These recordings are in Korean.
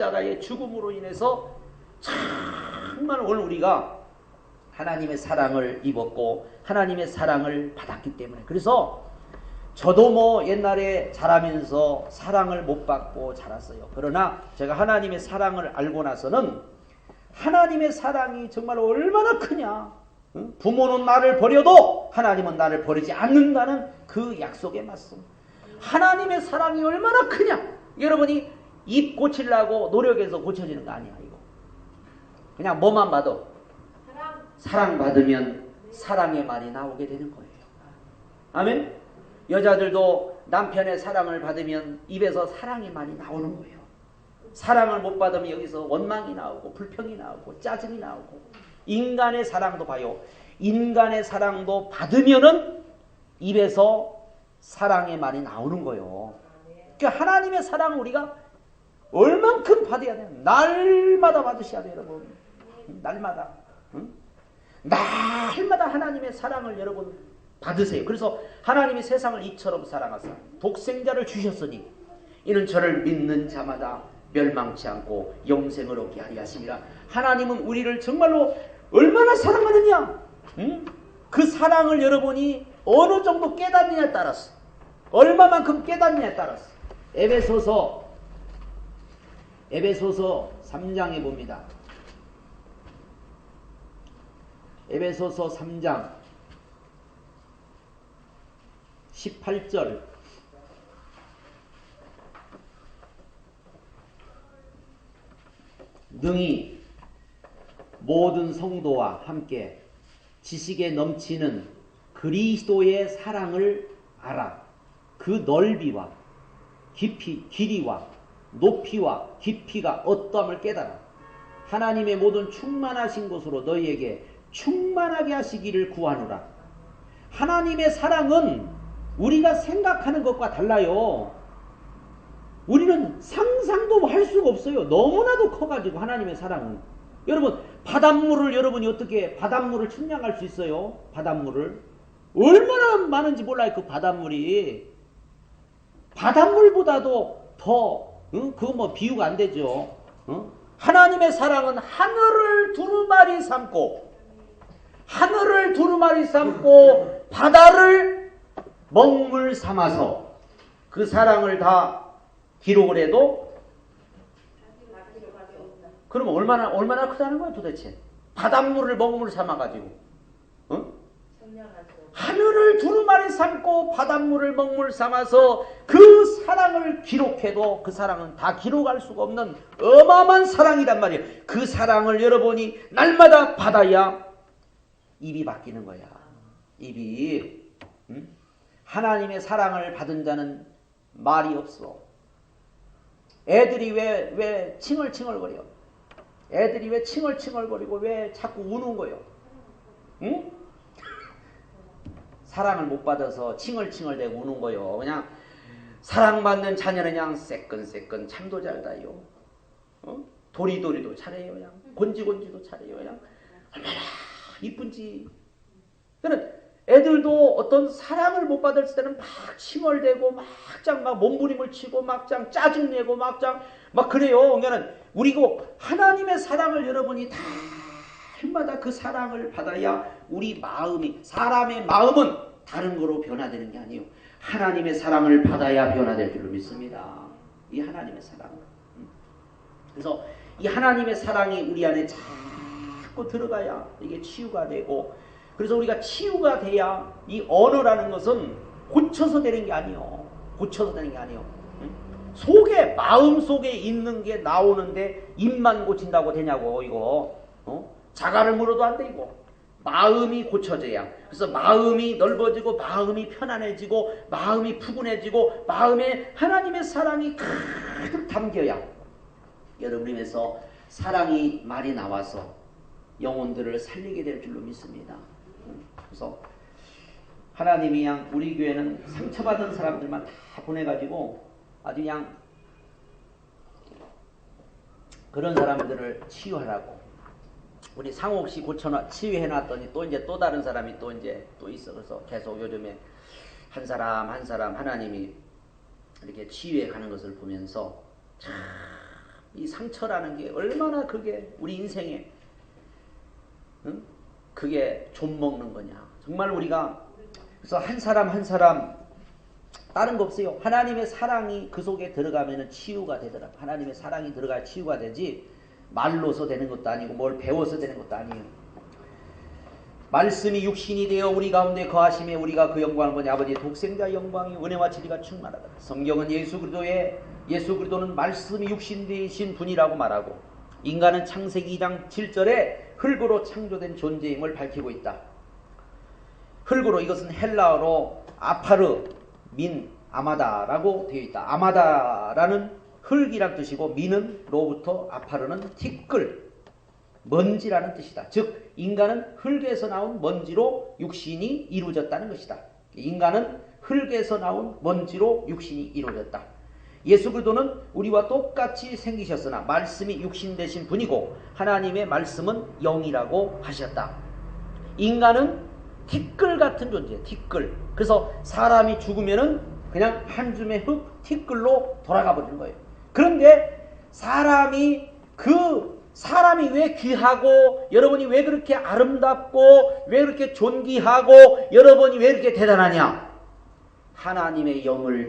십자가의 죽음으로 인해서 정말 오늘 우리가 하나님의 사랑을 입었고 하나님의 사랑을 받았기 때문에, 그래서 저도 뭐 옛날에 자라면서 사랑을 못 받고 자랐어요. 그러나 제가 하나님의 사랑을 알고 나서는 하나님의 사랑이 정말 얼마나 크냐. 부모는 나를 버려도 하나님은 나를 버리지 않는다는 그 약속에 맞습니다. 하나님의 사랑이 얼마나 크냐. 여러분이 입 고치려고 노력해서 고쳐지는 거 아니야. 이거 그냥 뭐만 봐도 사랑 받으면 사랑의 말이 나오게 되는 거예요. 아멘. 여자들도 남편의 사랑을 받으면 입에서 사랑의 말이 나오는 거예요. 사랑을 못 받으면 여기서 원망이 나오고 불평이 나오고 짜증이 나오고. 인간의 사랑도 봐요. 인간의 사랑도 받으면은 입에서 사랑의 말이 나오는 거예요. 그러니까 하나님의 사랑을 우리가 얼만큼 받아야 돼요. 날마다 받으셔야 돼요, 여러분. 날마다. 응? 날마다 하나님의 사랑을 여러분 받으세요. 그래서 하나님이 세상을 이처럼 사랑하사 독생자를 주셨으니 이는 저를 믿는 자마다 멸망치 않고 영생을 얻게 하리 하심이라. 하나님은 우리를 정말로 얼마나 사랑하느냐. 응? 그 사랑을 여러분이 어느 정도 깨닫느냐에 따라서, 얼마만큼 깨닫느냐에 따라서. 에베소서 3장에 봅니다. 에베소서 3장 18절. 능히 모든 성도와 함께 지식에 넘치는 그리스도의 사랑을 알아. 그 넓이와 깊이, 길이와 높이와 깊이가 어떠함을 깨달아. 하나님의 모든 충만하신 것으로 너희에게 충만하게 하시기를 구하노라. 하나님의 사랑은 우리가 생각하는 것과 달라요. 우리는 상상도 할 수가 없어요. 너무나도 커가지고 하나님의 사랑은. 여러분, 바닷물을 여러분이 어떻게 바닷물을 측량할 수 있어요? 바닷물을 얼마나 많은지 몰라요. 그 바닷물이 바닷물보다도 더 그거 뭐 비유가 안 되죠. 하나님의 사랑은 하늘을 두루마리 삼고, 하늘을 두루마리 삼고 바다를 먹물 삼아서 그 사랑을 다 기록을 해도, 그러면 얼마나 크다는 거야 도대체. 바닷물을 먹물 삼아가지고, 하늘을 두루마리 삼고 바닷물을 먹물 삼아서 그 사랑을 기록해도 그 사랑은 다 기록할 수가 없는 어마어마한 사랑이란 말이에요. 그 사랑을 여러분이 날마다 받아야 입이 바뀌는 거야. 입이. 하나님의 사랑을 받은 자는 말이 없어. 애들이 왜 칭얼칭얼거려? 애들이 왜 칭얼칭얼거리고 왜 자꾸 우는 거요? 응? 사랑을 못 받아서 칭얼칭얼대고 우는 거요. 그냥 사랑받는 자녀는 그냥 새끈새끈 참도 잘 다요. 도리도리도 잘해요. 그냥 곤지곤지도 잘해요. 그냥 얼마나 이쁜지. 그러니까 애들도 어떤 사랑을 못 받을 때는 막 칭얼대고 막장 막 몸부림을 치고 막장 짜증내고 막장 막 그래요. 그러니까 우리고 하나님의 사랑을 여러분이 다 해마다 그 사랑을 받아야 우리 마음이, 사람의 마음은 다른 거로 변화되는 게 아니에요. 하나님의 사랑을 받아야 변화될 줄로 믿습니다. 이 하나님의 사랑. 그래서 이 하나님의 사랑이 우리 안에 자꾸 들어가야 이게 치유가 되고, 그래서 우리가 치유가 돼야 이 언어라는 것은 고쳐서 되는 게 아니에요. 고쳐서 되는 게 아니에요. 속에, 마음 속에 있는 게 나오는데 입만 고친다고 되냐고 이거. 자갈을 물어도 안 되고 마음이 고쳐져야. 그래서 마음이 넓어지고 마음이 편안해지고 마음이 푸근해지고 마음에 하나님의 사랑이 가득 담겨야 여러분 입에서 사랑이 말이 나와서 영혼들을 살리게 될 줄로 믿습니다. 그래서 하나님이 그냥 우리 교회는 상처받은 사람들만 다 보내가지고 아주 그냥 그런 사람들을 치유하라고. 우리 상옥씨 치유해놨더니 또 이제 또 다른 사람이 또 있어. 그래서 계속 요즘에 한 사람 하나님이 이렇게 치유해 가는 것을 보면서 참 이 상처라는 게 얼마나 그게 우리 인생에 응? 그게 좀먹는 거냐. 정말 우리가 그래서 한 사람 한 사람 다른 거 없어요. 하나님의 사랑이 그 속에 들어가면 치유가 되더라고. 하나님의 사랑이 들어가야 치유가 되지 말로서 되는 것도 아니고 뭘 배워서 되는 것도 아니에요. 말씀이 육신이 되어 우리 가운데 거하심에 우리가 그 영광을 보니 아버지의 독생자 영광이 은혜와 진리가 충만하다. 성경은 예수 그리스도는 말씀이 육신 되신 분이라고 말하고 인간은 창세기 2장 7절에 흙으로 창조된 존재임을 밝히고 있다. 흙으로 이것은 헬라어로 아파르 민 아마다라고 되어 있다. 아마다라는 흙이란 뜻이고 민은 로부터 아파르는 티끌 먼지라는 뜻이다. 즉 인간은 흙에서 나온 먼지로 육신이 이루어졌다는 것이다. 인간은 흙에서 나온 먼지로 육신이 이루어졌다. 예수 그리스도는 우리와 똑같이 생기셨으나 말씀이 육신 되신 분이고 하나님의 말씀은 영이라고 하셨다. 인간은 티끌 같은 존재예요. 티끌. 그래서 사람이 죽으면은 그냥 한 줌의 흙 티끌로 돌아가 버리는 거예요. 그런데 사람이 왜 귀하고 여러분이 왜 그렇게 아름답고 왜 그렇게 존귀하고 여러분이 왜 이렇게 대단하냐? 하나님의 영을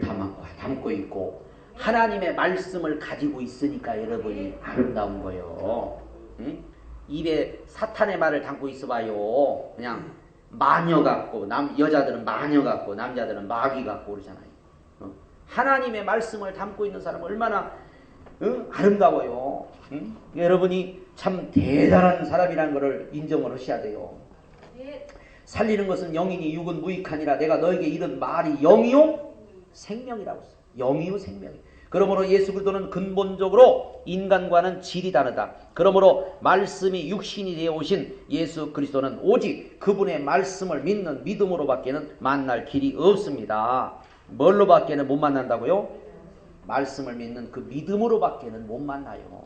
담고 있고 하나님의 말씀을 가지고 있으니까 여러분이 아름다운 거예요. 응? 입에 사탄의 말을 담고 있어봐요. 그냥 마녀 같고 여자들은 마녀 같고 남자들은 마귀 같고 그러잖아요. 하나님의 말씀을 담고 있는 사람은 얼마나 아름다워요. 여러분이 참 대단한 사람이라는 것을 인정을 하셔야 돼요. 살리는 것은 영이니 육은 무익하니라. 내가 너에게 이른 말이 영이요 생명이라고 했어요. 영이요 생명이. 그러므로 예수 그리스도는 근본적으로 인간과는 질이 다르다. 그러므로 말씀이 육신이 되어 오신 예수 그리스도는 오직 그분의 말씀을 믿는 믿음으로밖에는 만날 길이 없습니다. 뭘로밖에는 못 만난다고요? 말씀을 믿는 그 믿음으로밖에는 못 만나요.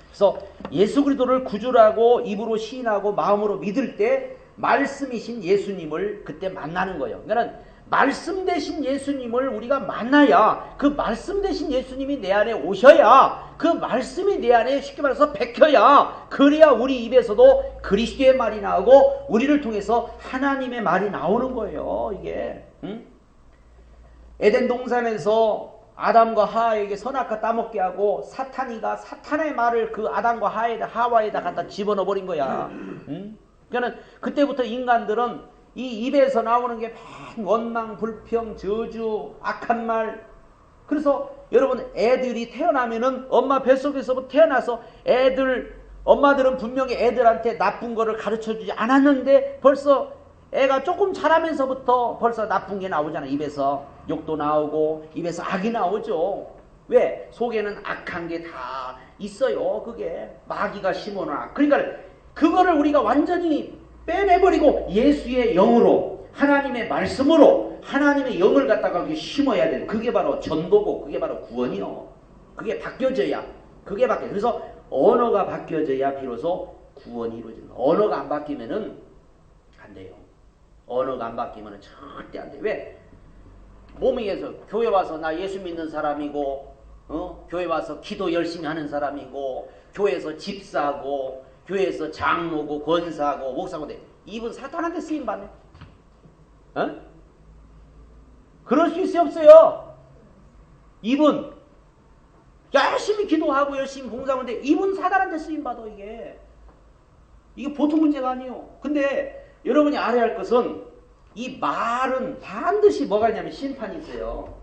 그래서 예수 그리스도를 구주라고 입으로 시인하고 마음으로 믿을 때 말씀이신 예수님을 그때 만나는 거예요. 그러니까 말씀 되신 예수님을 우리가 만나야 그 말씀 되신 예수님이 내 안에 오셔야 그 말씀이 내 안에 쉽게 말해서 bek혀야 그래야 우리 입에서도 그리스도의 말이 나오고 우리를 통해서 하나님의 말이 나오는 거예요. 이게 에덴 동산에서 아담과 하와에게 선악과 따먹게 하고 사탄이가 사탄의 말을 그 아담과 하와에다 갖다 집어넣어 버린 거야. 그러니까 그때부터 인간들은 이 입에서 나오는 게 맨 원망, 불평, 저주, 악한 말. 그래서 여러분 애들이 태어나면은 엄마 뱃속에서부터 태어나서 엄마들은 분명히 애들한테 나쁜 거를 가르쳐주지 않았는데 벌써 애가 조금 자라면서부터 벌써 나쁜 게 나오잖아. 입에서 욕도 나오고 입에서 악이 나오죠. 왜? 속에는 악한 게 다 있어요. 그게 마귀가 심어놔. 그러니까 그거를 우리가 완전히 빼내버리고 예수의 영으로 하나님의 말씀으로 하나님의 영을 갖다가 그렇게 심어야 돼요. 그게 바로 전도고 그게 바로 구원이요. 그게 바뀌어져야 그래서 언어가 바뀌어져야 비로소 구원이 이루어진다. 언어가 안 바뀌면은 안 돼요. 언어가 안 바뀌면은 절대 안 돼요. 왜? 몸에서 교회 와서 나 예수 믿는 사람이고 교회 와서 기도 열심히 하는 사람이고 교회에서 집사고 교회에서 장로고 권사고 목사고 돼. 이분 사탄한테 쓰임받네. 그럴 수 있어요 없어요? 이분 열심히 기도하고 열심히 봉사하는데 이분 사탄한테 쓰임받아. 이게 보통 문제가 아니에요. 근데 여러분이 알아야 할 것은 이 말은 반드시 뭐가 있냐면 심판이 있어요.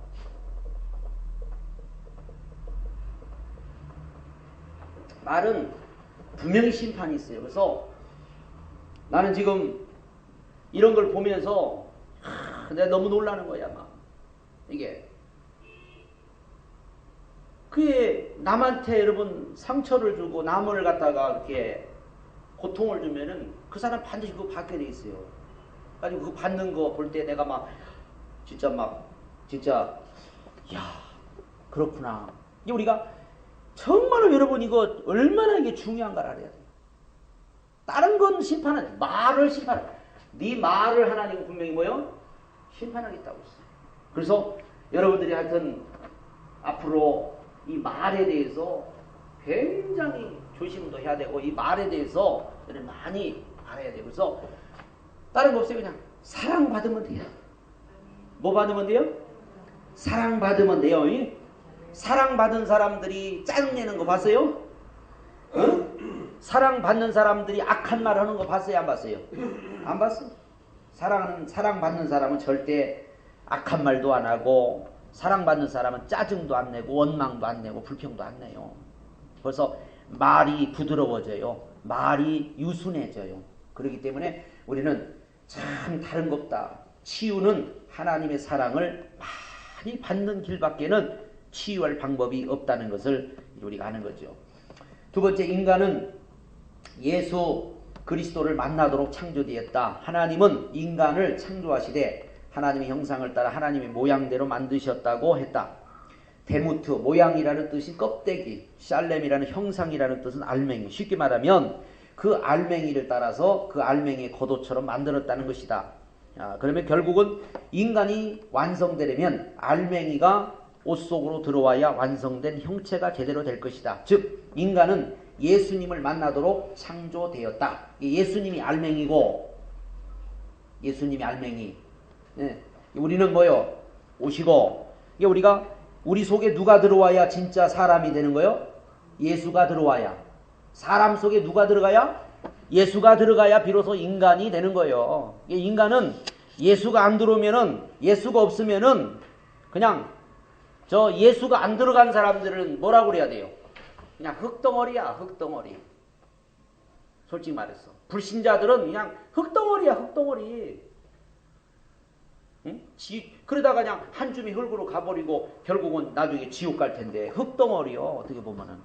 말은 분명히 심판이 있어요. 그래서 나는 지금 이런 걸 보면서 내가 너무 놀라는 거야. 이게 그게 남한테 여러분 상처를 주고 남을 갖다가 이렇게 고통을 주면은 그 사람 반드시 그거 받게 돼 있어요. 가지고 그거 받는 거 볼 때 내가 진짜 야 그렇구나. 이게 우리가 정말로 여러분 이거 얼마나 이게 중요한가를 알아야 돼요. 다른 건 심판은 말을 심판해. 네 말을 하나님은 분명히 뭐요? 심판하겠다고 했어요. 그래서 여러분들이 하여튼 앞으로 이 말에 대해서 굉장히 조심도 해야 되고 이 말에 대해서 많이 알아야 돼요. 그래서 다른 거 없어요. 그냥 사랑받으면 돼요. 뭐 받으면 돼요? 사랑받으면 돼요. 사랑받은 사람들이 짜증내는 거 봤어요? 사랑받는 사람들이 악한 말 하는 거 봤어요? 안 봤어요? 안 봤어요. 사랑받는 사람은 절대 악한 말도 안 하고 사랑받는 사람은 짜증도 안 내고 원망도 안 내고 불평도 안 내요. 그래서 말이 부드러워져요. 말이 유순해져요. 그렇기 때문에 우리는 참 다른 것 없다. 치유는 하나님의 사랑을 많이 받는 길밖에는 치유할 방법이 없다는 것을 우리가 아는 거죠. 두 번째, 인간은 예수 그리스도를 만나도록 창조되었다. 하나님은 인간을 창조하시되 하나님의 형상을 따라 하나님의 모양대로 만드셨다고 했다. 데무트, 모양이라는 뜻이 껍데기, 샬렘이라는 형상이라는 뜻은 알맹이. 쉽게 말하면 그 알맹이를 따라서 그 알맹이의 겉옷처럼 만들었다는 것이다. 그러면 결국은 인간이 완성되려면 알맹이가 옷 속으로 들어와야 완성된 형체가 제대로 될 것이다. 즉 인간은 예수님을 만나도록 창조되었다. 예수님이 알맹이고 예수님이 알맹이. 네. 우리는 뭐요? 옷이고 우리 속에 누가 들어와야 진짜 사람이 되는 거요? 예수가 들어와야. 사람 속에 누가 들어가야? 예수가 들어가야 비로소 인간이 되는 거예요. 인간은 예수가 안 들어오면은 예수가 없으면은 그냥 저 예수가 안 들어간 사람들은 뭐라고 그래야 돼요? 그냥 흙덩어리야, 흙덩어리. 솔직히 말해서 불신자들은 그냥 흙덩어리야, 흙덩어리. 응? 그러다가 그냥 한 줌이 흙으로 가버리고 결국은 나중에 지옥 갈 텐데 흙덩어리요. 어떻게 보면은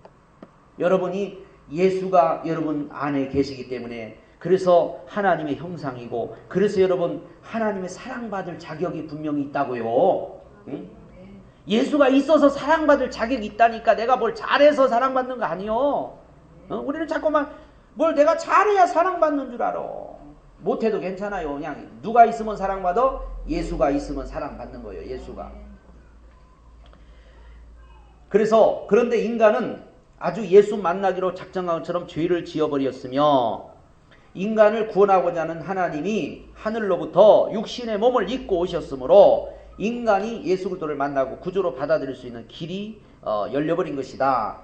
여러분이 예수가 여러분 안에 계시기 때문에 그래서 하나님의 형상이고 그래서 여러분 하나님의 사랑받을 자격이 분명히 있다고요. 응? 예수가 있어서 사랑받을 자격이 있다니까. 내가 뭘 잘해서 사랑받는 거 아니요. 우리는 자꾸만 뭘 내가 잘해야 사랑받는 줄 알아. 못해도 괜찮아요. 그냥 누가 있으면 사랑받아? 예수가 있으면 사랑받는 거예요. 예수가. 그런데 인간은 아주 예수 만나기로 작정한 것처럼 죄를 지어버렸으며 인간을 구원하고자 하는 하나님이 하늘로부터 육신의 몸을 입고 오셨으므로 인간이 예수 그리스도를 만나고 구주로 받아들일 수 있는 길이 열려버린 것이다.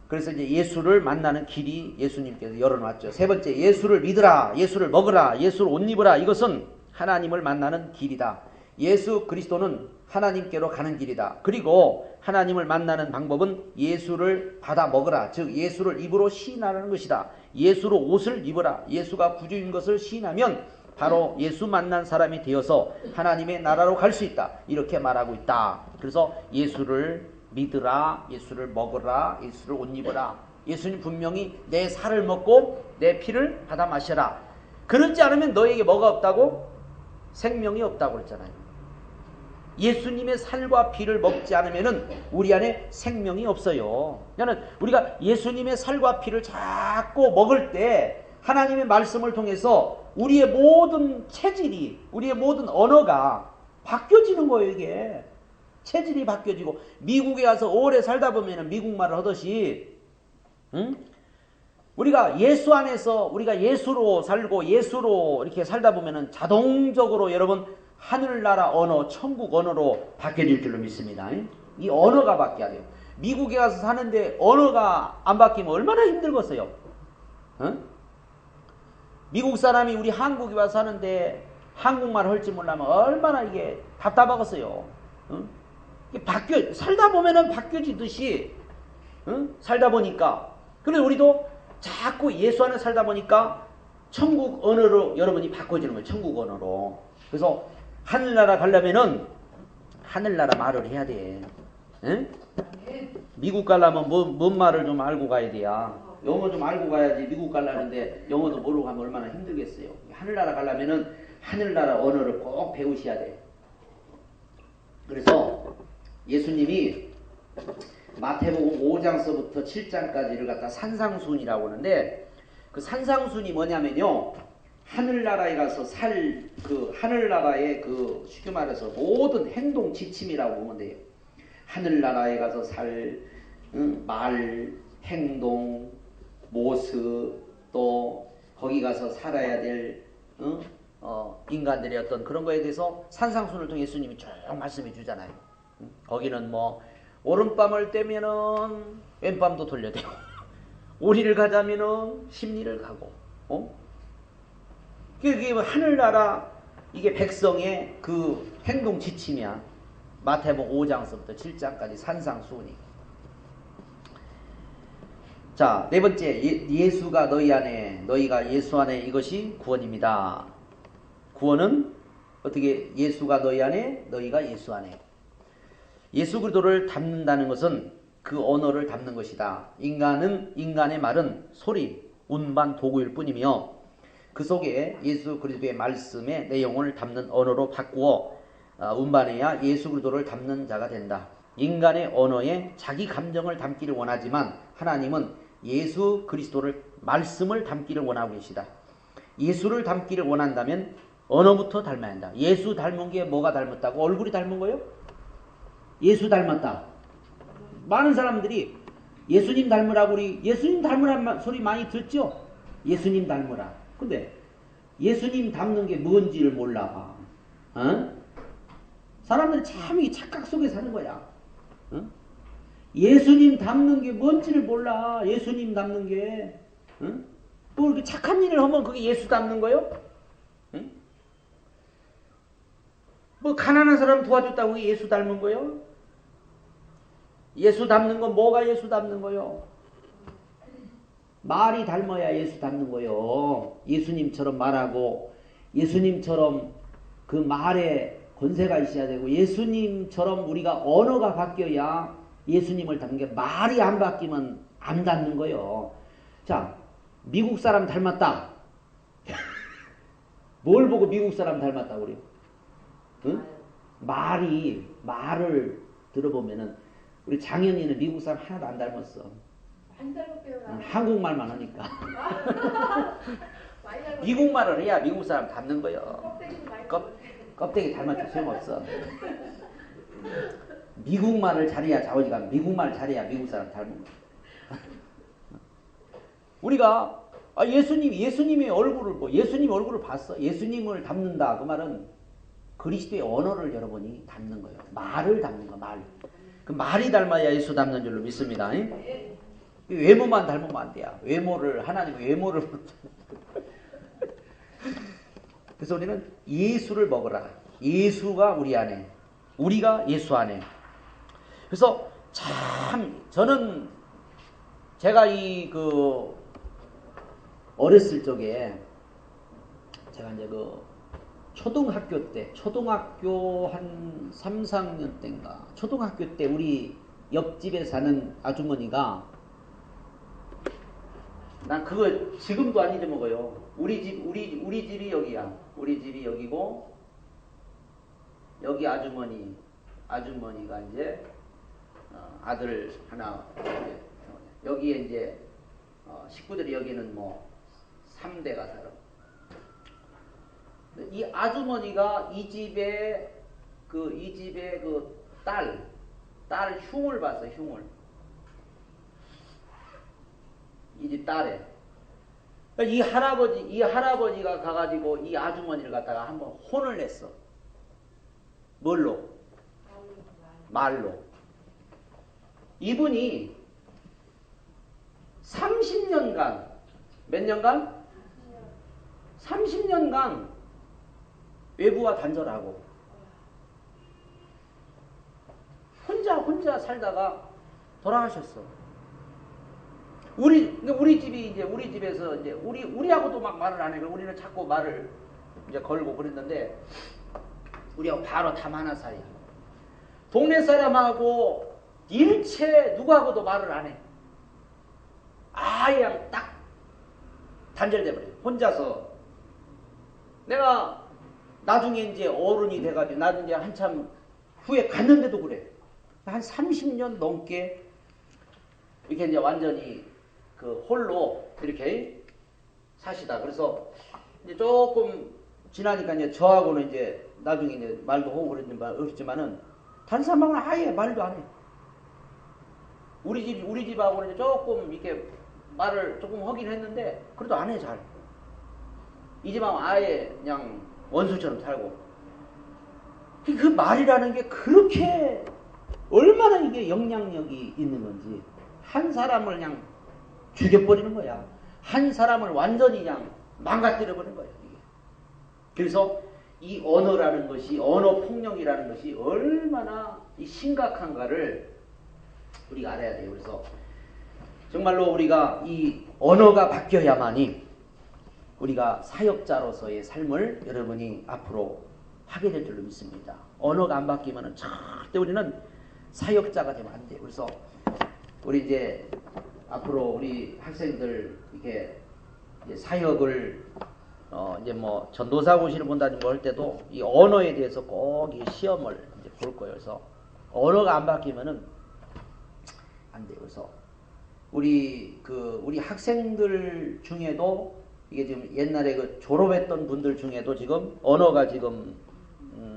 그래서 이제 예수를 만나는 길이 예수님께서 열어놨죠. 세 번째, 예수를 믿으라, 예수를 먹으라, 예수를 옷 입으라. 이것은 하나님을 만나는 길이다. 예수 그리스도는 하나님께로 가는 길이다. 그리고 하나님을 만나는 방법은 예수를 받아 먹으라. 즉 예수를 입으로 시인하는 것이다. 예수로 옷을 입으라. 예수가 구주인 것을 시인하면 바로 예수 만난 사람이 되어서 하나님의 나라로 갈 수 있다. 이렇게 말하고 있다. 그래서 예수를 믿으라, 예수를 먹으라, 예수를 옷 입으라. 예수님 분명히 내 살을 먹고 내 피를 받아 마셔라. 그렇지 않으면 너에게 뭐가 없다고? 생명이 없다고 그랬잖아요. 예수님의 살과 피를 먹지 않으면 우리 안에 생명이 없어요. 그러니까 우리가 예수님의 살과 피를 자꾸 먹을 때 하나님의 말씀을 통해서 우리의 모든 체질이, 우리의 모든 언어가 바뀌어지는 거예요. 이게 체질이 바뀌어지고 미국에 가서 오래 살다 보면 미국 말을 하듯이 우리가 예수 안에서 우리가 예수로 살고 예수로 이렇게 살다 보면 자동적으로 여러분 하늘나라 언어, 천국 언어로 바뀌어질 줄로 믿습니다. 이 언어가 바뀌어야 돼요. 미국에 가서 사는데 언어가 안 바뀌면 얼마나 힘들겠어요. 미국 사람이 우리 한국에 와서 사는데 한국말 할 줄 몰라면 얼마나 이게 답답하겠어요. 살다 보면은 바뀌어지듯이, 살다 보니까. 그래서 우리도 자꾸 예수 안에 살다 보니까 천국 언어로 여러분이 바꿔지는 거예요. 천국 언어로. 그래서 하늘나라 가려면은 하늘나라 말을 해야 돼. 응? 미국 가려면 뭔 말을 좀 알고 가야 돼야. 영어 좀 알고 가야지. 미국 가려는데 영어도 모르고 가면 얼마나 힘들겠어요. 하늘나라 가려면은 하늘나라 언어를 꼭 배우셔야 돼. 그래서 예수님이 마태복음 5장서부터 7장까지를 갖다 산상순이라고 하는데 그 산상순이 뭐냐면요. 하늘나라에 가서 하늘나라의 쉽게 말해서 모든 행동 지침이라고 보면 돼요. 하늘나라에 가서 살 말, 행동, 모습, 또 거기 가서 살아야 될 인간들의 어떤 그런 거에 대해서 산상순을 통해 예수님이 쭉 말씀해 주잖아요. 거기는 뭐 오른밤을 떼면은 왼밤도 돌려대고 오리를 가자면은 십리를 가고 그게 하늘나라 이게 백성의 그 행동 지침이야. 마태복음 5장서부터 7장까지 산상수훈이. 자, 네 번째, 예수가 너희 안에, 너희가 예수 안에, 이것이 구원입니다. 구원은 어떻게 예수가 너희 안에, 너희가 예수 안에. 예수 그리스도를 닮는다는 것은 그 언어를 닮는 것이다. 인간의 말은 소리, 운반, 도구일 뿐이며 그 속에 예수 그리스도의 말씀의 내용을 담는 언어로 바꾸어 운반해야 예수 그리스도를 담는 자가 된다. 인간의 언어에 자기 감정을 담기를 원하지만 하나님은 예수 그리스도를 말씀을 담기를 원하고 계시다. 예수를 담기를 원한다면 언어부터 닮아야 한다. 예수 닮은 게 뭐가 닮았다고? 얼굴이 닮은 거요? 예수 닮았다. 많은 사람들이 예수님 닮으라고 우리 예수님 닮으라는 소리 많이 듣죠? 예수님 닮으라. 근데 예수님 닮는 게 뭔지를 몰라. 사람들이 참 이 착각 속에 사는 거야. 예수님 닮는 게 뭔지를 몰라. 예수님 닮는 게. 뭐 이렇게 착한 일을 하면 그게 예수 닮는 거요? 뭐 가난한 사람 도와줬다고 그게 예수 닮은 거요? 예수 닮는 건 뭐가 예수 닮는 거요? 말이 닮아야 예수 닮는 거요. 예수님처럼 말하고 예수님처럼 그 말에 권세가 있어야 되고 예수님처럼 우리가 언어가 바뀌어야 예수님을 닮는 게 말이 안 바뀌면 안 닮는 거요. 자, 미국 사람 닮았다. 뭘 보고 미국 사람 닮았다 우리? 응? 말을 들어보면은 우리 장현이는 미국 사람 하나도 안 닮았어. 많이 닮았대요. 한국말만 하니까. 미국 말을 해야 미국 사람 닮는 거요. 껍데기 닮았지 소용없어. 미국 말을 잘해야 자오지가 미국 말을 잘해야 미국 사람 닮은 거야. 우리가 예수님의 얼굴을 예수님 얼굴을 봤어. 예수님을 닮는다. 그 말은 그리스도의 언어를 여러분이 닮는 거예요. 말을 닮는 거, 말. 그 말이 닮아야 예수 닮는 줄로 믿습니다. 외모만 닮으면 안 돼요. 하나님 외모를. 그래서 우리는 예수를 먹으라. 예수가 우리 안에, 우리가 예수 안에. 그래서 참 저는 제가 어렸을 적에 제가 이제 초등학교 한 3, 4학년 때인가 초등학교 때 우리 옆집에 사는 아주머니가 난 그거 지금도 안 잊어먹어요. 우리 집이 여기야. 우리 집이 여기고 여기 아주머니가 이제 아들 하나 여기에 이제 식구들이 여기는 뭐 3대가 살아. 이 아주머니가 이 집에 딸 흉을 봤어. 흉을. 이 집 딸에. 이 할아버지가 가가지고 이 아주머니를 갖다가 한번 혼을 냈어. 뭘로? 말로. 이분이 30년간, 몇 년간? 30년간 외부와 단절하고 혼자 살다가 돌아가셨어. 우리 집에서 이제 우리하고도 막 말을 안 해. 우리는 자꾸 말을 이제 걸고 그랬는데 우리하고 바로 담 하나 사이야. 동네 사람하고 일체 누구하고도 말을 안 해. 아예 그냥 딱 단절돼 버려. 혼자서. 내가 나중에 이제 어른이 돼가지고 나중에 이제 한참 후에 갔는데도 그래. 한 30년 넘게 이렇게 이제 완전히 홀로 이렇게 사시다. 그래서 이제 조금 지나니까 이제 저하고는 이제 나중에 이제 말도 하고 그랬지만은 다른 사람하고는 아예 말도 안 해. 우리 집하고는 조금 이렇게 말을 조금 하긴 했는데 그래도 안 해 잘. 이 집하고 아예 그냥 원수처럼 살고. 그 말이라는 게 그렇게 얼마나 이게 영향력이 있는 건지. 한 사람을 그냥 죽여버리는 거야. 한 사람을 완전히 그냥 망가뜨려버리는 거야. 이게. 그래서 이 언어라는 것이, 언어 폭력이라는 것이 얼마나 심각한가를 우리가 알아야 돼요. 그래서 정말로 우리가 이 언어가 바뀌어야만이 우리가 사역자로서의 삶을 여러분이 앞으로 하게 될 줄로 믿습니다. 언어가 안 바뀌면 절대 우리는 사역자가 되면 안 돼요. 그래서 우리 이제 앞으로 우리 학생들 이렇게 이제 사역을 이제 뭐 전도사 고시를 본다든지 뭐 할 때도 이 언어에 대해서 꼭 이 시험을 이제 볼 거예요. 그래서 언어가 안 바뀌면은 안 돼요. 그래서 우리 학생들 중에도 이게 지금 옛날에 그 졸업했던 분들 중에도 지금 언어가 지금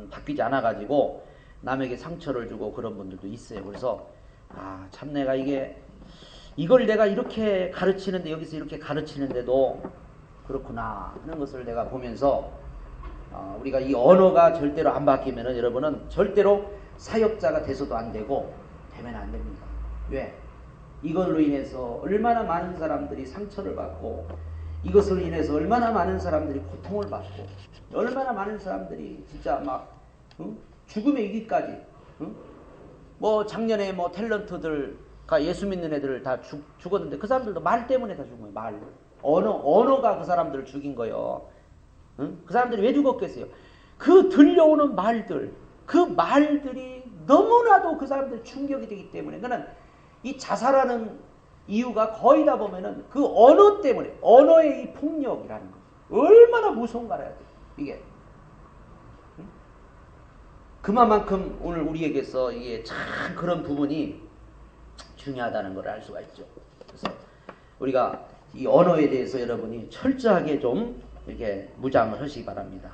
바뀌지 않아 가지고 남에게 상처를 주고 그런 분들도 있어요. 그래서 참 내가 이걸 내가 이렇게 가르치는데 여기서 이렇게 가르치는데도 그렇구나 하는 것을 내가 보면서 우리가 이 언어가 절대로 안 바뀌면은 여러분은 절대로 사역자가 돼서도 안 되고 되면 안 됩니다. 왜? 이걸로 인해서 얼마나 많은 사람들이 상처를 받고 이것을 인해서 얼마나 많은 사람들이 고통을 받고 얼마나 많은 사람들이 진짜 막 죽음에 이기까지 뭐 작년에 뭐 탤런트들가 예수 믿는 애들 다 죽었는데 그 사람들도 말 때문에 다 죽은 거예요. 말. 언어가 그 사람들을 죽인 거예요. 그 사람들이 왜 죽었겠어요? 그 들려오는 말들, 그 말들이 너무나도 그 사람들 충격이 되기 때문에 그는 이 자살하는 이유가 거의 다 보면은 그 언어 때문에 언어의 이 폭력이라는 거 얼마나 무서운가 알아야 돼. 이게 그만큼 오늘 우리에게서 이게 참 그런 부분이 중요하다는 걸 알 수가 있죠. 그래서 우리가 이 언어에 대해서 여러분이 철저하게 좀 이렇게 무장을 하시기 바랍니다.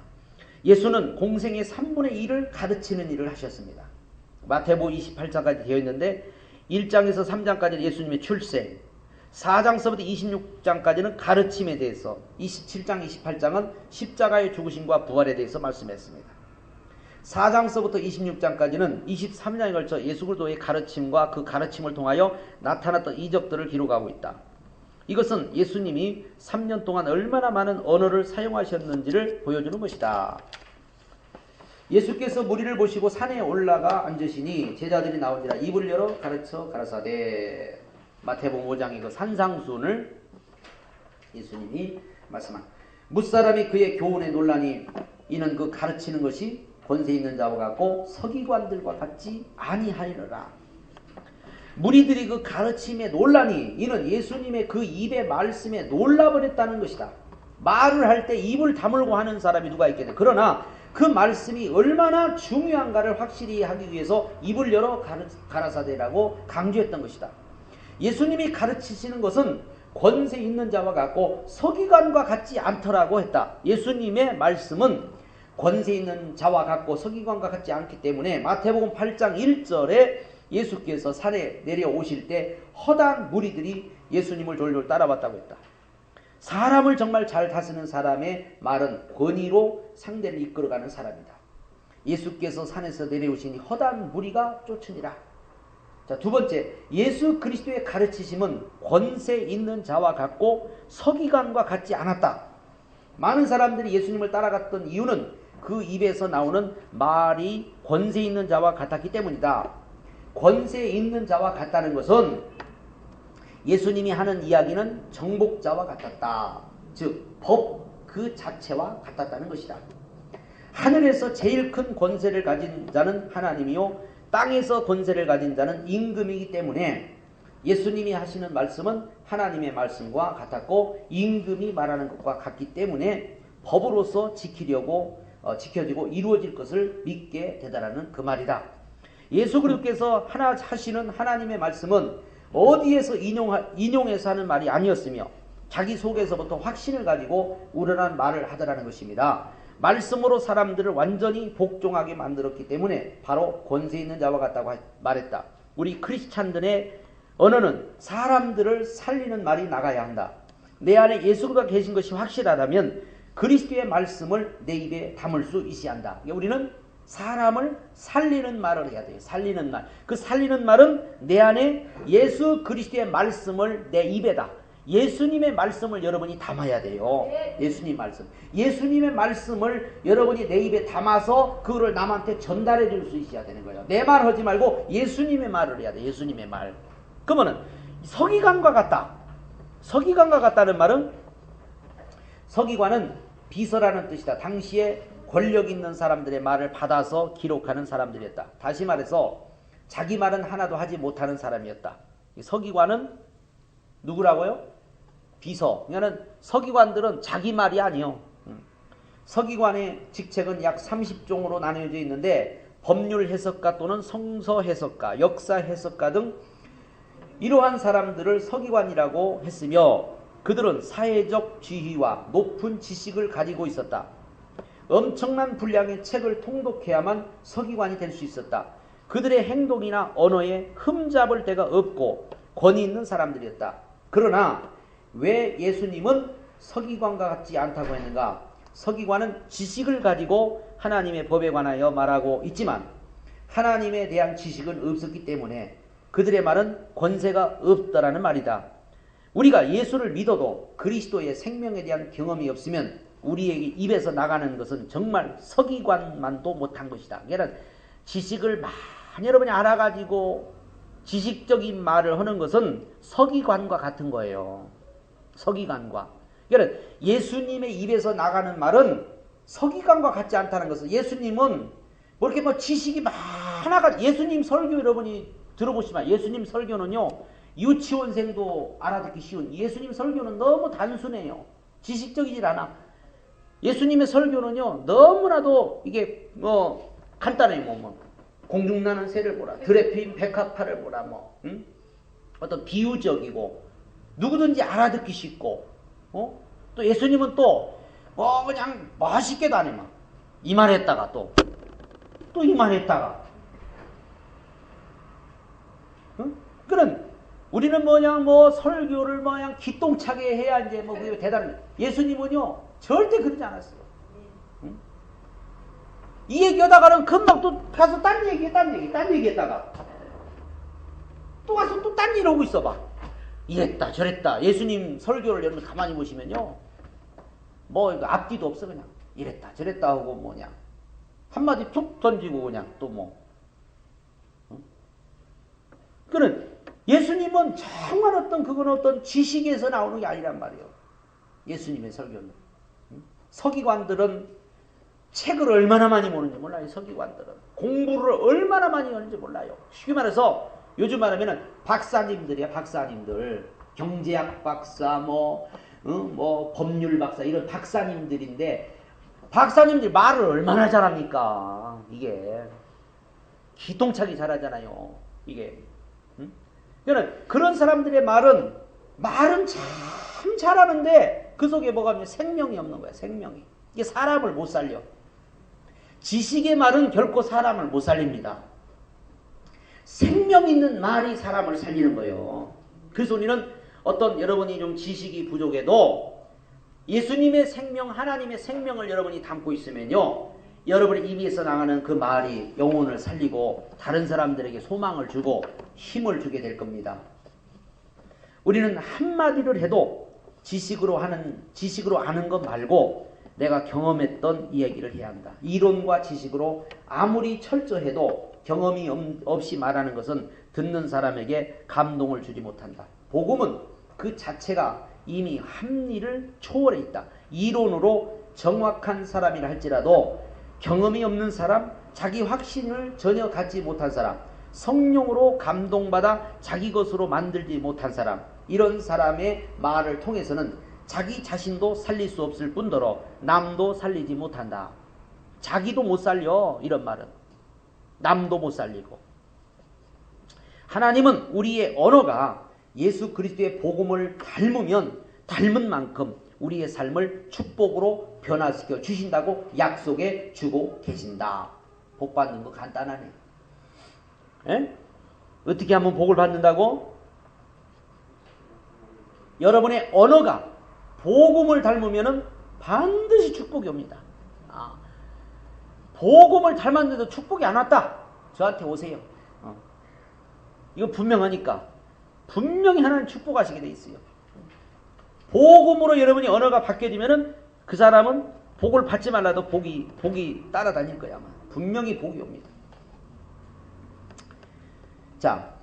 예수는 공생의 3분의 1을 가르치는 일을 하셨습니다. 마태복음 28장까지 되어 있는데 1장에서 3장까지는 예수님의 출생, 4장서부터 26장까지는 가르침에 대해서, 27장, 28장은 십자가의 죽으심과 부활에 대해서 말씀했습니다. 4장서부터 26장까지는 23장에 걸쳐 예수 그리스도의 가르침과 그 가르침을 통하여 나타났던 이적들을 기록하고 있다. 이것은 예수님이 3년 동안 얼마나 많은 언어를 사용하셨는지를 보여주는 것이다. 예수께서 무리를 보시고 산에 올라가 앉으시니 제자들이 나오니라. 입을 열어 가르쳐 가라사대. 마태복음 5장의 그 산상수훈을 예수님이 말씀한. 무사람이 그의 교훈에 놀라니 이는 그 가르치는 것이 권세 있는 자와 같고 서기관들과 같지 아니하리라. 무리들이 그 가르침에 놀라니 이는 예수님의 그 입의 말씀에 놀라버렸다는 것이다. 말을 할 때 입을 다물고 하는 사람이 누가 있겠냐. 그러나 그 말씀이 얼마나 중요한가를 확실히 하기 위해서 입을 열어 가라사대라고 강조했던 것이다. 예수님이 가르치시는 것은 권세 있는 자와 같고 서기관과 같지 않더라고 했다. 예수님의 말씀은 권세 있는 자와 같고 서기관과 같지 않기 때문에 마태복음 8장 1절에 예수께서 산에 내려오실 때 허다한 무리들이 예수님을 졸졸 따라왔다고 했다. 사람을 정말 잘 다스리는 사람의 말은 권위로 상대를 이끌어가는 사람이다. 예수께서 산에서 내려오시니 허다한 무리가 쫓으니라. 자, 두 번째, 예수 그리스도의 가르치심은 권세 있는 자와 같고 서기관과 같지 않았다. 많은 사람들이 예수님을 따라갔던 이유는 그 입에서 나오는 말이 권세 있는 자와 같았기 때문이다. 권세 있는 자와 같다는 것은 예수님이 하는 이야기는 정복자와 같았다. 즉 법 그 자체와 같았다는 것이다. 하늘에서 제일 큰 권세를 가진 자는 하나님이요 땅에서 권세를 가진 자는 임금이기 때문에 예수님이 하시는 말씀은 하나님의 말씀과 같았고 임금이 말하는 것과 같기 때문에 법으로서 지켜지고 이루어질 것을 믿게 되다라는 그 말이다. 예수 그리스도께서 하시는 하나님의 말씀은 어디에서 인용해서 하는 말이 아니었으며 자기 속에서부터 확신을 가지고 우러난 말을 하더라는 것입니다. 말씀으로 사람들을 완전히 복종하게 만들었기 때문에 바로 권세 있는 자와 같다고 말했다. 우리 크리스찬들의 언어는 사람들을 살리는 말이 나가야 한다. 내 안에 예수가 계신 것이 확실하다면 그리스도의 말씀을 내 입에 담을 수 있어야 한다. 우리는 사람을 살리는 말을 해야 돼요. 살리는 말. 그 살리는 말은 내 안에 예수 그리스도의 말씀을 내 입에다. 예수님의 말씀을 여러분이 담아야 돼요. 예수님 말씀. 예수님의 말씀을 여러분이 내 입에 담아서 그거를 남한테 전달해 줄 수 있어야 되는 거예요. 내 말 하지 말고 예수님의 말을 해야 돼. 예수님의 말. 그러면은 서기관과 같다. 서기관과 같다는 말은 서기관은 비서라는 뜻이다. 당시에 권력 있는 사람들의 말을 받아서 기록하는 사람들이었다. 다시 말해서 자기 말은 하나도 하지 못하는 사람이었다. 서기관은 누구라고요? 비서. 그러니까 서기관들은 자기 말이 아니요. 서기관의 직책은 약 30종으로 나뉘어져 있는데 법률 해석가 또는 성서 해석가, 역사 해석가 등 이러한 사람들을 서기관이라고 했으며 그들은 사회적 지위와 높은 지식을 가지고 있었다. 엄청난 분량의 책을 통독해야만 서기관이 될 수 있었다. 그들의 행동이나 언어에 흠잡을 데가 없고 권위 있는 사람들이었다. 그러나 왜 예수님은 서기관과 같지 않다고 했는가? 서기관은 지식을 가지고 하나님의 법에 관하여 말하고 있지만 하나님에 대한 지식은 없었기 때문에 그들의 말은 권세가 없다라는 말이다. 우리가 예수를 믿어도 그리스도의 생명에 대한 경험이 없으면 우리에게 입에서 나가는 것은 정말 서기관만도 못한 것이다. 그러니까 지식을 많이 여러분이 알아가지고 지식적인 말을 하는 것은 서기관과 같은 거예요. 서기관과. 그러니까 예수님의 입에서 나가는 말은 서기관과 같지 않다는 것은 예수님은 뭐 이렇게 뭐 지식이 많아가 예수님 설교 여러분이 들어보시면 예수님 설교는요. 유치원생도 알아듣기 쉬운 예수님 설교는 너무 단순해요. 지식적이질 않아. 예수님의 설교는요. 너무나도 이게 뭐 간단해요. 뭐 공중나는 새를 보라. 들에 핀 백합화를 보라. 뭐 어떤 비유적이고 누구든지 알아듣기 쉽고 또 예수님은 또 그냥 멋있게도 안 해. 막 이 말 했다가 또 이 말 했다가 그런 우리는 뭐 설교를 그냥 기똥차게 해야 이제 뭐 그게 대단한 예수님은요 절대 그러지 않았어요. 이 얘기하다가는 금방 또 가서 딴 얘기했다가 또 가서 또 딴 일 하고 있어 봐. 이랬다 저랬다. 예수님 설교를 여러분 가만히 보시면요 뭐 앞뒤도 없어. 그냥 이랬다 저랬다 하고 뭐냐 한마디 툭 던지고 그냥 또 뭐 그는 예수님은 정말 어떤 지식에서 나오는 게 아니란 말이에요. 예수님의 설교는. 서기관들은 책을 얼마나 많이 보는지 몰라요. 서기관들은. 공부를 얼마나 많이 하는지 몰라요. 쉽게 말해서 요즘 말하면은 박사님들이야. 박사님들. 경제학 박사 뭐 법률 박사 이런 박사님들인데 박사님들이 말을 얼마나 잘합니까? 이게 기똥차게 잘하잖아요. 이게. 그런 사람들의 말은 참 잘하는데 그 속에 뭐가 있냐 생명이 없는 거야. 생명이. 이게 사람을 못 살려. 지식의 말은 결코 사람을 못 살립니다. 생명 있는 말이 사람을 살리는 거예요. 그래서 우리는 여러분이 좀 지식이 부족해도 예수님의 생명, 하나님의 생명을 여러분이 담고 있으면요. 여러분의 입에서 나가는 그 말이 영혼을 살리고 다른 사람들에게 소망을 주고 힘을 주게 될 겁니다. 우리는 한마디를 해도 지식으로 아는 것 말고 내가 경험했던 이야기를 해야 한다. 이론과 지식으로 아무리 철저해도 경험이 없이 말하는 것은 듣는 사람에게 감동을 주지 못한다. 복음은 그 자체가 이미 합리를 초월해 있다. 이론으로 정확한 사람이라 할지라도 경험이 없는 사람, 자기 확신을 전혀 갖지 못한 사람, 성령으로 감동받아 자기 것으로 만들지 못한 사람, 이런 사람의 말을 통해서는 자기 자신도 살릴 수 없을 뿐더러 남도 살리지 못한다. 자기도 못 살려. 이런 말은. 남도 못 살리고. 하나님은 우리의 언어가 예수 그리스도의 복음을 닮은 만큼 우리의 삶을 축복으로 변화시켜 주신다고 약속해 주고 계신다. 복 받는 거 간단하네. 에? 어떻게 하면 복을 받는다고? 여러분의 언어가 복음을 닮으면은 반드시 축복이 옵니다. 복음을 닮았는데도 축복이 안 왔다. 저한테 오세요. 이거 분명하니까. 분명히 하나님 축복하시게 돼 있어요. 복음으로 여러분이 언어가 바뀌어지면은 그 사람은 복을 받지 말라도 복이 따라다닐 거야. 아마. 분명히 복이 옵니다. 자,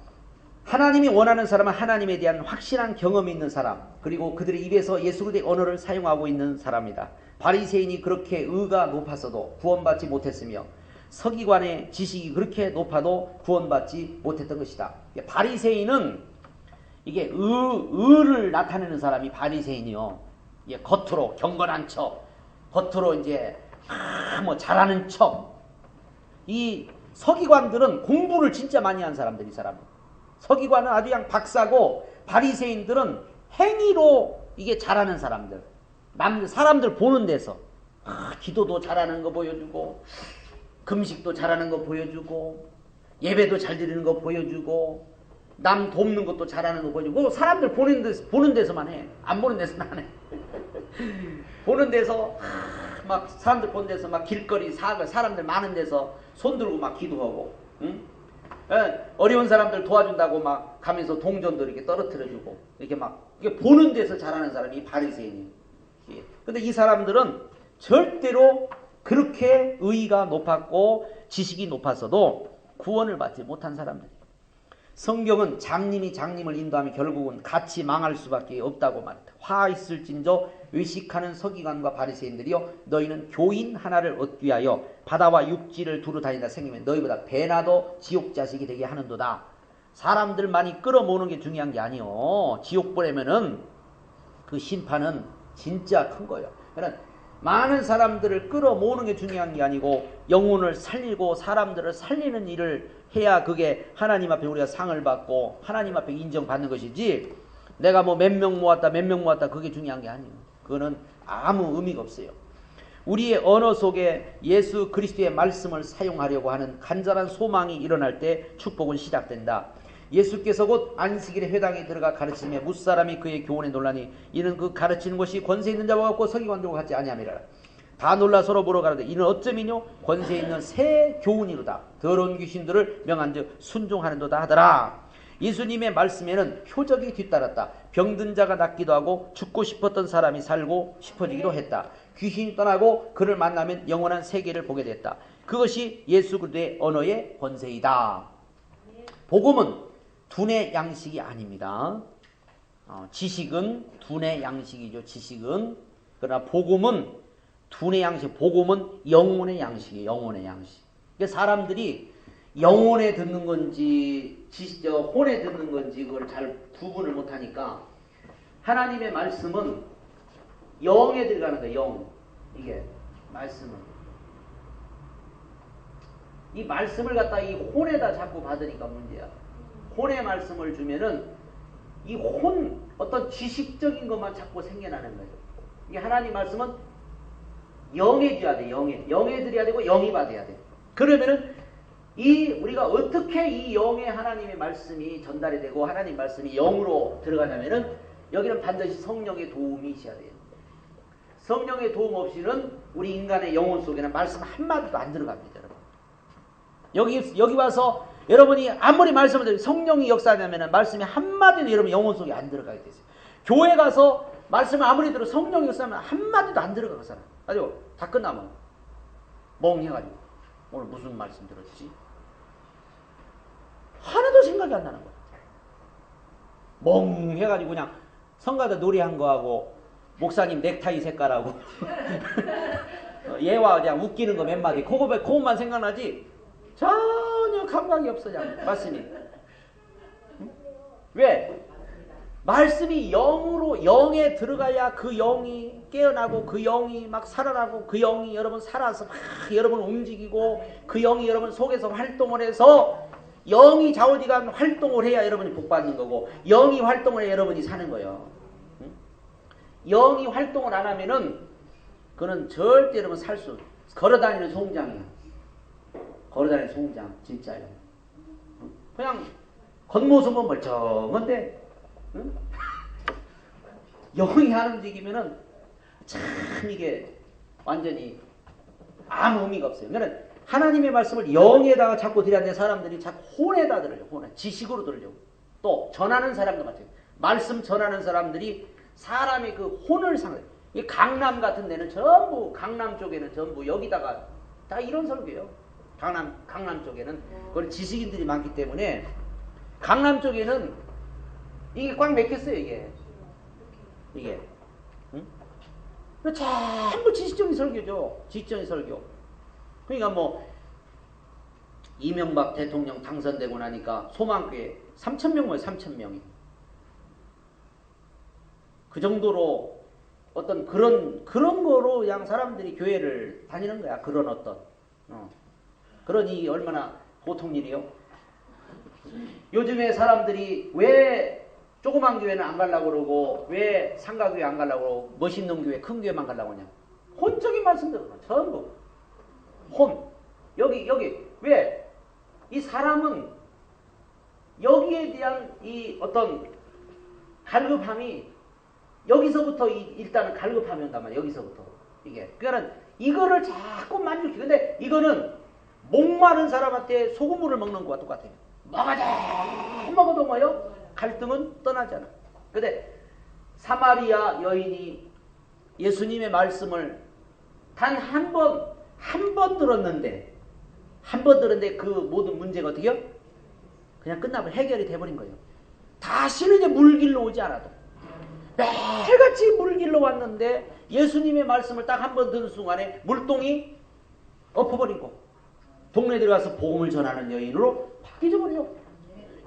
하나님이 원하는 사람은 하나님에 대한 확실한 경험이 있는 사람, 그리고 그들의 입에서 예수 그리스도의 언어를 사용하고 있는 사람이다. 바리새인이 그렇게 의가 높았어도 구원받지 못했으며 서기관의 지식이 그렇게 높아도 구원받지 못했던 것이다. 바리새인은 이게 의를 나타내는 사람이 바리새인이요. 이게 겉으로 경건한 척, 겉으로 이제 뭐 잘하는 척. 이 서기관들은 공부를 진짜 많이 한 사람들, 이 사람은. 서기관은 아주 그냥 박사고, 바리새인들은 행위로 이게 잘하는 사람들. 사람들 보는 데서 기도도 잘하는 거 보여주고, 금식도 잘하는 거 보여주고, 예배도 잘 드리는 거 보여주고, 남 돕는 것도 잘하는 거 보여주고, 사람들 보는 데서만 해. 안 보는 데서는 안 해. 보는 데서 막 사람들 보는 데서 막 길거리 사람들 많은 데서 손 들고 막 기도하고, 응? 어려운 사람들 도와준다고 막 가면서 동전도 이렇게 떨어뜨려주고, 이렇게 막 이게 보는 데서 잘하는 사람이 이 바리새인이에요. 근데 이 사람들은 절대로 그렇게 의의가 높았고 지식이 높았어도 구원을 받지 못한 사람들이에요. 성경은 장님이 장님을 인도하면 결국은 같이 망할 수밖에 없다고 말했다. 화 있을진저 외식하는 서기관과 바리새인들이여, 너희는 교인 하나를 얻기 위하여 바다와 육지를 두루 다니다 생기면 너희보다 배나도 지옥 자식이 되게 하는도다. 사람들 많이 끌어모으는 게 중요한 게 아니요. 지옥 보내면은 그 심판은 진짜 큰 거예요. 그러니까 많은 사람들을 끌어모으는 게 중요한 게 아니고 영혼을 살리고 사람들을 살리는 일을 해야 그게 하나님 앞에 우리가 상을 받고 하나님 앞에 인정받는 것이지, 내가 뭐 몇 명 모았다 그게 중요한 게 아니에요. 그거는 아무 의미가 없어요. 우리의 언어 속에 예수 그리스도의 말씀을 사용하려고 하는 간절한 소망이 일어날 때 축복은 시작된다. 예수께서 곧 안식일에 회당에 들어가 가르치며 무사람이 그의 교훈에 놀라니 이는 그 가르치는 것이 권세 있는 자와 같고 서기관들과 같지 아니함이라. 다 놀라 서로 보러 가라되 이는 어쩌미뇨 권세 있는 새 교훈이로다. 더러운 귀신들을 명한즉 순종하는도다 하더라. 예수님의 말씀에는 표적이 뒤따랐다. 병든 자가 낫기도 하고 죽고 싶었던 사람이 살고 싶어지기도 했다. 귀신이 떠나고 그를 만나면 영원한 세계를 보게 됐다. 그것이 예수 그리스도의 언어의 권세이다. 복음은 두뇌 양식이 아닙니다. 지식은 두뇌 양식이죠. 지식은. 그러나 복음은 두뇌 양식, 복음은 영혼의 양식이에요. 영혼의 양식. 그러니까 사람들이 영혼에 듣는 건지 혼에 듣는 건지 그걸 잘 구분을 못하니까 하나님의 말씀은 영에 들어가는 거예요. 영. 이게 말씀은. 이 말씀을 갖다 이 혼에다 자꾸 받으니까 문제야. 혼의 말씀을 주면은 이 어떤 지식적인 것만 자꾸 생겨나는 거예요. 이게 하나님 말씀은 영에 줘야 돼. 영에 드려야 되고 영이 받아야 돼. 그러면은 우리가 어떻게 이 영의 하나님의 말씀이 전달이 되고 하나님 말씀이 영으로 들어가냐면은 여기는 반드시 성령의 도움이 있어야 돼요. 성령의 도움 없이는 우리 인간의 영혼 속에는 말씀 한마디도 안 들어갑니다, 여러분. 여기 와서 여러분이 아무리 말씀을 드리고 성령이 역사하냐면은 말씀이 한마디도 여러분 영혼 속에 안 들어가게 되세요. 교회 가서 말씀을 아무리 들어 성령이 역사하면 한마디도 안 들어가, 그 사람. 아주 다 끝나면 멍해가지고 오늘 무슨 말씀 들었지? 하나도 생각이 안 나는 거야. 멍해가지고 그냥 성가대 노래한 거하고 목사님 넥타이 색깔하고 얘와 그냥 웃기는 거 몇 마디 그것만 생각나지 전혀 감각이 없어. 그냥 말씀이. 응? 왜? 말씀이 영에 들어가야 그 영이 깨어나고 그 영이 막 살아나고 그 영이 여러분 살아서 막 여러분 움직이고 그 영이 여러분 속에서 활동을 해서 영이 좌우지간 활동을 해야 여러분이 복받는 거고 영이 활동을 해야 여러분이 사는 거예요. 응? 영이 활동을 안 하면은 그는 절대 여러분 걸어다니는 송장이야. 걸어다니는 송장 진짜요. 그냥 겉모습은 멀쩡한데 응? 영이 안 움직이면은 참 이게 완전히 아무 의미가 없어요. 그러니까 하나님의 말씀을 영에다가 자꾸 드려야 되는 사람들이 자꾸 혼에다 들으려고, 혼에 지식으로 들으려고. 또 전하는 사람도 마찬가지예요. 말씀 전하는 사람들이 사람의 그 혼을 상해. 이 강남 같은 데는 전부, 강남 쪽에는 전부 여기다가 다 이런 설교예요. 강남 쪽에는 그런 지식인들이 많기 때문에 강남 쪽에는 이게 꽉 맥혔어요. 이게 응? 전부 지식적인 설교죠. 지식적인 설교. 그러니까 뭐 이명박 대통령 당선되고 나니까 소망교회 3,000명 모여 3,000명이. 그 정도로 어떤 그런 거로 그냥 사람들이 교회를 다니는 거야. 그런 어떤 그러니 얼마나 보통 일이요. 요즘에 사람들이 왜 조그만 교회는 안 가려고 그러고 왜 상가교회 안 가려고 그러고 멋있는 교회 큰 교회만 가려고 하냐. 혼적인 말씀들 전부 혼. 여기 왜 이 사람은 여기에 대한 이 어떤 갈급함이 여기서부터 일단은 갈급함이 온단 말이야. 여기서부터 이게. 그러니까 이거를 자꾸 만족해. 근데 이거는 목마른 사람한테 소금물을 먹는 것과 똑같아요. 먹어도 뭐요? 갈등은 떠나지 않아. 근데 사마리아 여인이 예수님의 말씀을 단 한 번 들었는데 그 모든 문제가 어떻게요? 그냥 끝나고 해결이 돼버린 거예요. 다시는 이제 물길로 오지 않아도. 매일같이 물길로 왔는데 예수님의 말씀을 딱 한 번 듣는 순간에 물동이 엎어버리고 동네 들어가서 복음을 전하는 여인으로 바뀌어버려요.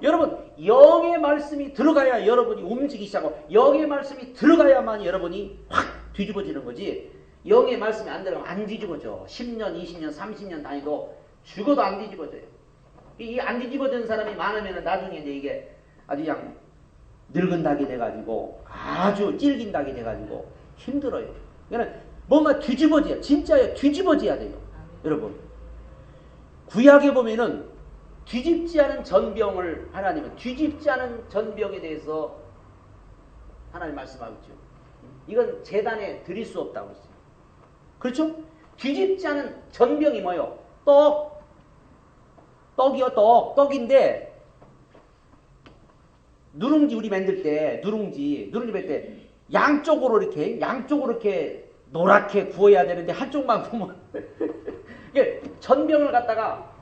여러분 영의 말씀이 들어가야 여러분이 움직이기 시작하고 영의 말씀이 들어가야만 여러분이 확 뒤집어지는 거지. 영의 말씀이 안 들어가면 안 뒤집어져. 10년, 20년, 30년 다니도 죽어도 안 뒤집어져요. 이 안 뒤집어지는 사람이 많으면 나중에 이제 이게 아주 그냥 늙은 닭이 돼가지고 아주 찔긴 닭이 돼가지고 힘들어요. 그러니까 뭔가 뒤집어져야, 진짜요, 뒤집어져야 돼요. 여러분 구약에 보면은 뒤집지 않은 전병을 하나님은 뒤집지 않은 전병에 대해서 하나님 말씀하고 있죠. 이건 제단에 드릴 수 없다고 했어요. 그렇죠? 뒤집지 않은 전병이 뭐요? 떡이요, 떡인데 누룽지 우리 만들 때 누룽지 만들 때 양쪽으로 이렇게 노랗게 구워야 되는데 한쪽만 구우면 이게 전병을 갖다가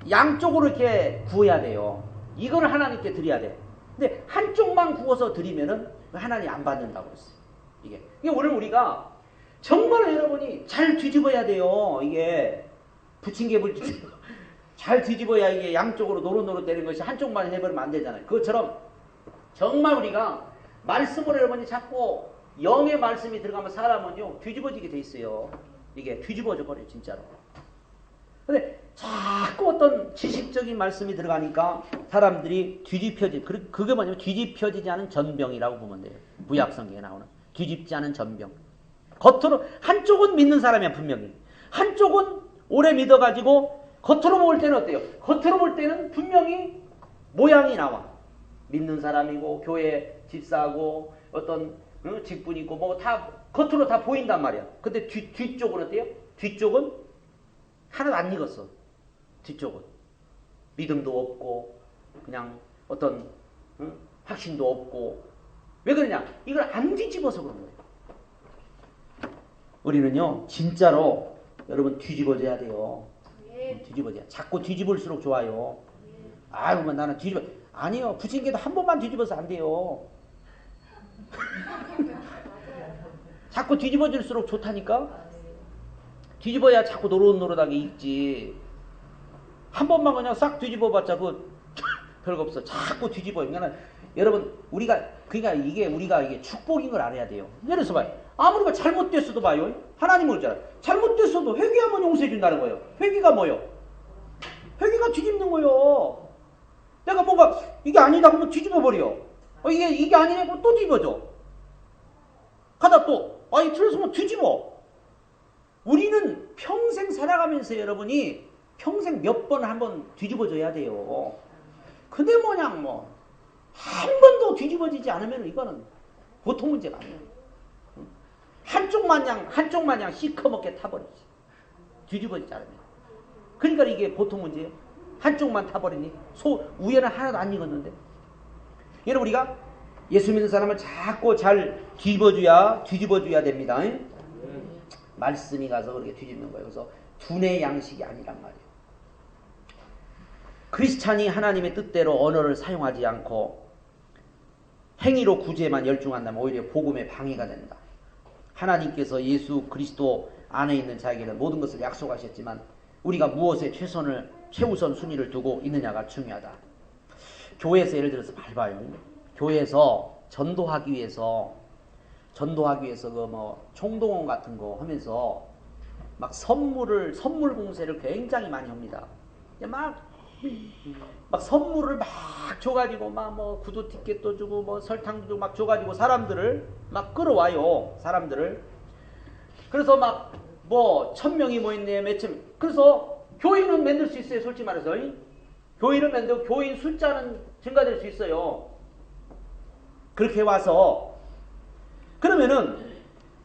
양쪽으로 이렇게 구워야 돼요. 이걸 하나님께 드려야 돼. 근데 한쪽만 구워서 드리면은 하나님 안 받는다고 그랬어요. 이게 오늘 우리가 정말 여러분이 잘 뒤집어야 돼요. 이게 부침개불 잘 뒤집어야 이게 양쪽으로 노릇노릇 되는 것이 한쪽만 해버리면 안 되잖아요. 그것처럼 정말 우리가 말씀으로 여러분이 자꾸 영의 말씀이 들어가면 사람은요 뒤집어지게 돼 있어요. 이게 뒤집어져 버려요 진짜로. 근데 자꾸 어떤 지식적인 말씀이 들어가니까 사람들이 그게 뭐냐면 뒤집혀지지 않은 전병이라고 보면 돼요. 구약성경에 나오는 뒤집지 않은 전병. 겉으로 한쪽은 믿는 사람이야 분명히. 한쪽은 오래 믿어가지고 겉으로 볼 때는 어때요? 겉으로 볼 때는 분명히 모양이 나와. 믿는 사람이고 교회 집사하고 어떤 직분이 있고 뭐 다 겉으로 다 보인단 말이야. 근데 뒤쪽은 어때요? 뒤쪽은 하나도 안 익었어. 뒤쪽은 믿음도 없고 그냥 어떤 확신도 없고. 왜 그러냐? 이걸 안 뒤집어서 그런 거예요. 우리는요 진짜로 여러분 뒤집어져야 돼요. 뒤집어져야. 자꾸 뒤집을수록 좋아요. 아유 뭐 나는 아니요. 부침개도 한 번만 뒤집어서 안 돼요. 자꾸 뒤집어질수록 좋다니까. 뒤집어야 자꾸 노릇노릇하게 익지. 한 번만 그냥 싹 뒤집어봤자 별거 없어. 자꾸 뒤집어요. 그러니까 여러분 그러니까 이게 축복인 걸 알아야 돼요. 예를 들어서 봐요. 아무리가 잘못됐어도 봐요. 하나님은 그러잖아요. 잘못됐어도 회개하면 용서해 준다는 거예요. 회개가 뭐예요? 회개가 뒤집는 거예요. 내가 뭔가 이게 아니다 그러면 뒤집어 버려. 이게 아니네 그러면 또 뒤집어져. 가다 또 이 틀렸으면 뒤집어. 우리는 평생 살아가면서 여러분이 평생 몇 번 한 번 뒤집어져야 돼요. 근데 한 번도 뒤집어지지 않으면 이거는 보통 문제가 아니에요. 한쪽 마냥 시커멓게 타버리지. 뒤집어지지 않으면. 그러니까 이게 보통 문제예요. 한쪽만 타버리니 위에는 하나도 안 익었는데. 여러분 우리가 예수 믿는 사람을 자꾸 잘 뒤집어줘야 됩니다. 말씀이 가서 그렇게 뒤집는 거예요. 그래서 두뇌 양식이 아니란 말이에요. 크리스찬이 하나님의 뜻대로 언어를 사용하지 않고 행위로 구제에만 열중한다면 오히려 복음에 방해가 된다. 하나님께서 예수 그리스도 안에 있는 자에게는 모든 것을 약속하셨지만 우리가 무엇에 최우선 순위를 두고 있느냐가 중요하다. 교회에서 예를 들어서 봐요. 교회에서 전도하기 위해서 그 총동원 같은 거 하면서 막 선물 봉쇄를 굉장히 많이 합니다. 막 선물을 막 줘가지고 막 구두 티켓도 주고 설탕도 주고 막 줘가지고 사람들을 막 끌어와요. 사람들을. 그래서 막 1000명이 모였네 몇천. 그래서 교인은 만들 수 있어요. 솔직히 말해서 교인을 만들고 교인 숫자는 증가될 수 있어요. 그렇게 와서 그러면은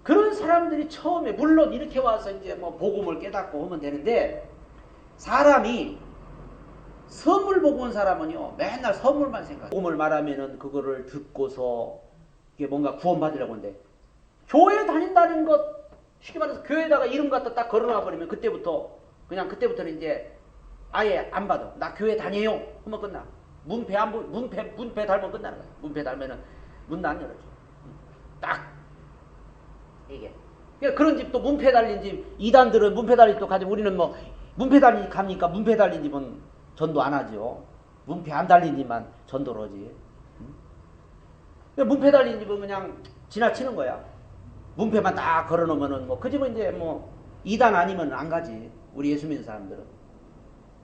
그런 사람들이 처음에 물론 이렇게 와서 이제 복음을 깨닫고 하면 되는데 사람이 선물 보고 온 사람은요 맨날 선물만 생각해요. 복음을 말하면은 그거를 듣고서 이게 뭔가 구원받으려고 하는데 교회 다닌다는 것 쉽게 말해서 교회에다가 이름 갖다 딱 걸어놔 버리면 그때부터는 이제 아예 안 받아. 나 교회 다녀요 하면 끝나. 문패 달면 끝나는 거야. 문패 달면은 문도 안 열어줘. 딱 이게. 그런 집도 문패 달린 집 이단들은 문패 달린 집 가지고 우리는 문패 달린 집 갑니까? 문패 달린 집은 전도 안 하죠. 문패 안 달린 집만 전도를 하지. 문패 달린 집은 그냥 지나치는 거야. 문패만 딱 걸어놓으면은 그 집은 이제 이단 아니면 안 가지. 우리 예수 믿는 사람들은.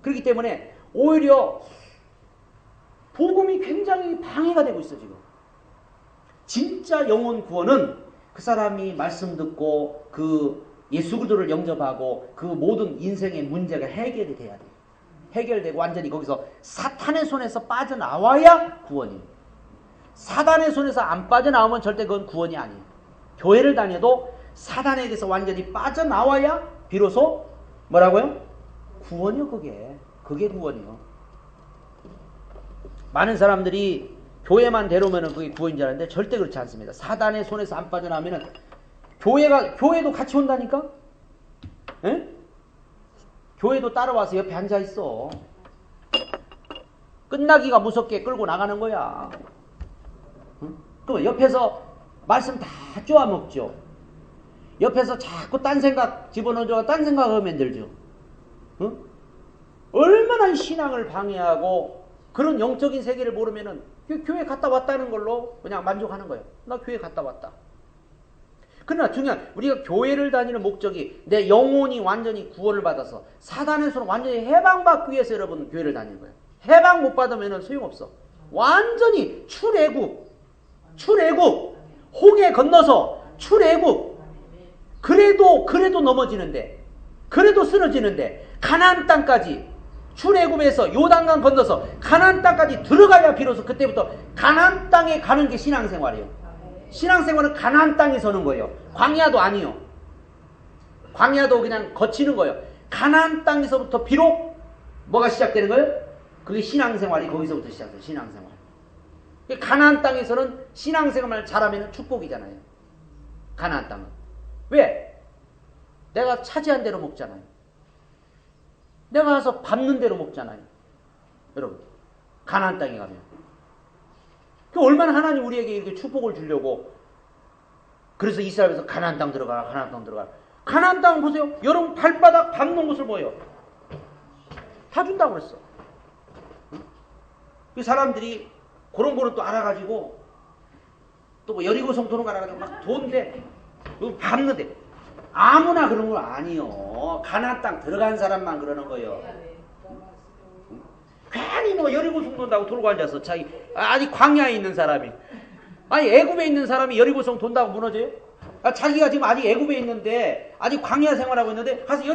그렇기 때문에 오히려 복음이 굉장히 방해가 되고 있어 지금. 진짜 영혼 구원은 그 사람이 말씀 듣고 그 예수 그리스도를 영접하고 그 모든 인생의 문제가 해결이 돼야 돼. 해결되고 완전히 거기서 사탄의 손에서 빠져나와야 구원이에요. 사단의 손에서 안 빠져나오면 절대 그건 구원이 아니에요. 교회를 다녀도 사단에게서 완전히 빠져나와야 비로소 뭐라고요? 구원이요. 그게 구원이요. 많은 사람들이 교회만 데려오면 그게 구원인 줄 아는데 절대 그렇지 않습니다. 사단의 손에서 안 빠져나오면 교회도 같이 온다니까? 에? 교회도 따라와서 옆에 앉아 있어. 끝나기가 무섭게 끌고 나가는 거야. 응? 그 옆에서 말씀 다 쪼아 먹죠. 옆에서 자꾸 딴 생각 집어넣어줘. 딴 생각하면 들죠. 응? 얼마나 신앙을 방해하고 그런 영적인 세계를 모르면은 교회 갔다 왔다는 걸로 그냥 만족하는 거예요. 나 교회 갔다 왔다. 그러나 중요한 우리가 교회를 다니는 목적이 내 영혼이 완전히 구원을 받아서 사단에서는 완전히 해방받기 위해서 여러분 교회를 다니는 거예요. 해방 못 받으면 소용없어. 완전히 출애굽 홍해 건너서 출애굽 그래도 넘어지는데 그래도 쓰러지는데 가나안 땅까지 출애굽에서 요단강 건너서 가나안 땅까지 들어가야 비로소 그때부터 가나안 땅에 가는 게 신앙생활이에요. 신앙생활은 가나안 땅에 서는 거예요. 광야도 아니요. 광야도 그냥 거치는 거예요. 가나안 땅에서부터 비록 뭐가 시작되는 거예요? 그게 신앙생활이 거기서부터 시작돼요. 신앙생활. 가나안 땅에서는 신앙생활을 잘하면 축복이잖아요. 가나안 땅은. 왜? 내가 차지한 대로 먹잖아요. 내가 가서 밟는 대로 먹잖아요. 여러분 가나안 땅에 가면 얼마나 하나님 우리에게 이렇게 축복을 주려고. 그래서 이스라엘에서 가나안 땅 들어가라. 가나안 땅 보세요. 여러분 발바닥 밟는 곳을 뭐예요? 다 준다고 그랬어. 그 사람들이 그런 거를 또 알아가지고 또 여리고성 도는 거 알아가지고 막 도는데 밟는데 아무나 그런 건 아니요. 가나안 땅 들어간 사람만 그러는 거예요. 괜히 여리고성 돈다고 돌고 앉아서 아니 광야에 있는 사람이 아니 애굽에 있는 사람이 여리고성 돈다고 무너져요? 자기가 지금 아직 애굽에 있는데 아직 광야 생활하고 있는데 가서